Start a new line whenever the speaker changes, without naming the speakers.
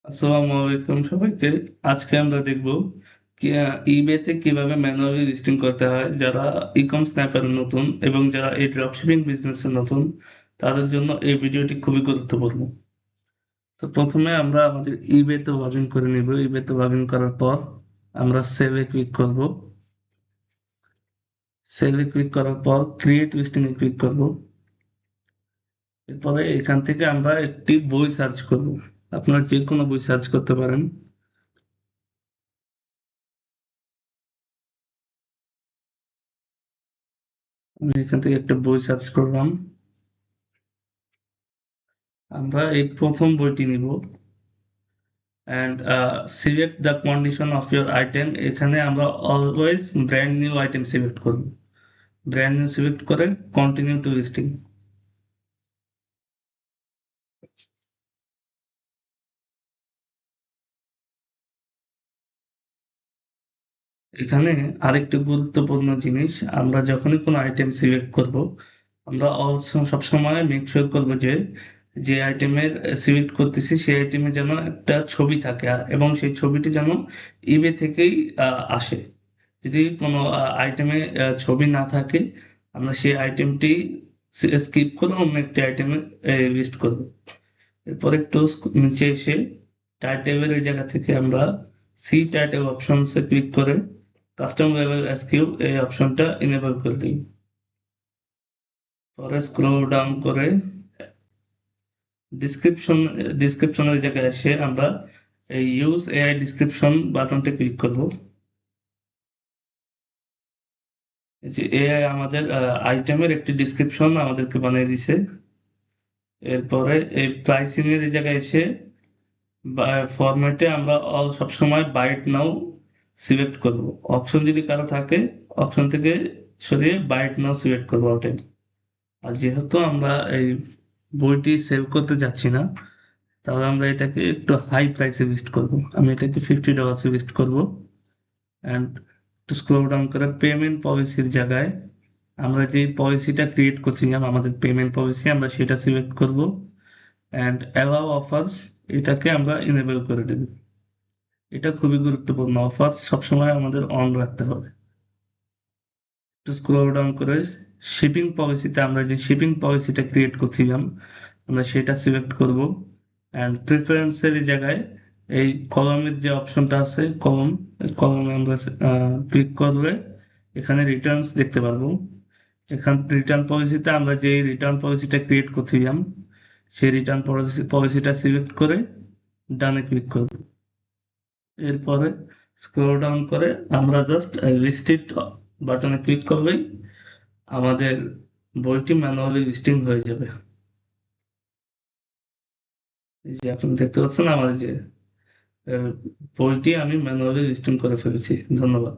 আসসালামু আলাইকুম সবাইকে। আজকে আমরা দেখব eBay-তে কিভাবে ম্যানুয়ালি লিস্টিং করতে হয়। যারা ই-কমার্স স্ন্যাপারে নতুন এবং যারা এই ড্রপশিপিং বিজনেসে নতুন, তাদের জন্য এই ভিডিওটি খুবই গুরুত্বপূর্ণ। তো প্রথমে আমরা আমাদের eBay-তে লগ ইন করে নিব। eBay-তে লগ ইন করার পর আমরা সেভ-এ ক্লিক করব। সেভ-এ ক্লিক করার পর ক্রিয়েট লিস্টিং-এ ক্লিক করব। এরপরে এখান থেকে আমরা একটি বই সার্চ করব। আপনারা যে কোনো বই সার্চ করতে পারেন। আমি এখান থেকে একটা বই সার্চ করলাম। আমরা এই প্রথম বইটি নিব and select the condition of your item. এখানে আমরা always brand new item select করব। ব্র্যান্ড নিউ সিলেক্ট করে কন্টিনিউ টু লিস্টিং। এখানে আরেকটি গুরুত্বপূর্ণ জিনিস, আমরা যখনই কোনো আইটেম সিলেক্ট করব, আমরা সবসময় মেক শিওর করব যে যে আইটেমের সিলেক্ট করতেছি সেই আইটেমে যেন একটা ছবি থাকে এবং সেই ছবিটি যেন ইবে থেকেই আসে। যদি কোনো আইটেমে ছবি না থাকে, আমরা সেই আইটেমটি স্কিপ করে অন্য একটি আইটেমে লিস্ট করব। এরপর একটু নিচে এসে টাইটেলের এই জায়গা থেকে আমরা সি টাইটেল অপশনসে ক্লিক করে কাস্টম লেভেল এসকিউ এই অপশনটা এনেবল করে দিই। পরে স্ক্রল ডাউন করে ডিসক্রিপশনের জায়গায় এসে আমরা এই ইউজ এআই ডিসক্রিপশন বাটনটা ক্লিক করব। এই যে এআই আমাদের আইটেমের একটি ডিসক্রিপশন আমাদেরকে বানিয়ে দিছে। এরপরে এই প্রাইসিং এর এই জায়গায় এসে ফরম্যাটে আমরা সবসময় বাইট নাও সিলেক্ট করব। অপশন যদি কারো থাকে, অপশন থেকে সরিয়ে বাইট নাও সিলেক্ট করবো ওটাই। আর যেহেতু আমরা এই বইটি সেল করতে যাচ্ছি না, তাহলে আমরা এটাকে একটু হাই প্রাইসে লিস্ট করব। আমি এটাকে $50 লিস্ট করব। অ্যান্ড একটু স্ক্রল ডাউন করে পেমেন্ট পলিসির জায়গায় আমরা যে পলিসিটা ক্রিয়েট করছিলাম, আমাদের পেমেন্ট পলিসি, আমরা সেটা সিলেক্ট করব। অ্যান্ড অ্যালাউ অফার্স এটাকে আমরা এনেবল করে দেব। এটা খুবই গুরুত্বপূর্ণ, অফার সবসময় আমাদের অন রাখতে হবে। একটু স্ক্রল ডাউন করে শিপিং পলিসিতে আমরা যে শিপিং পলিসিটা ক্রিয়েট করছিলাম, আমরা সেটা সিলেক্ট করব। অ্যান্ড প্রিফারেন্সের জায়গায় এই কলমের যে অপশনটা আছে কলমে আমরা ক্লিক করলে এখানে রিটার্নস দেখতে পারবো। এখান রিটার্ন পলিসিতে আমরা যে রিটার্ন পলিসিটা ক্রিয়েট করছিলাম, সেই রিটার্ন পলিসিটা সিলেক্ট করে ডানে ক্লিক করব। এরপরে স্ক্রল ডাউন করে আমরা জাস্ট লিস্টেড বাটনে ক্লিক করলেই আমাদের বইটি ম্যানুয়ালি লিস্টিং হয়ে যাবে। এই যে আপনি দেখতে পাচ্ছেন আমাদের যে বইটি আমি ম্যানুয়ালি লিস্টিং করে ফেলেছি। ধন্যবাদ।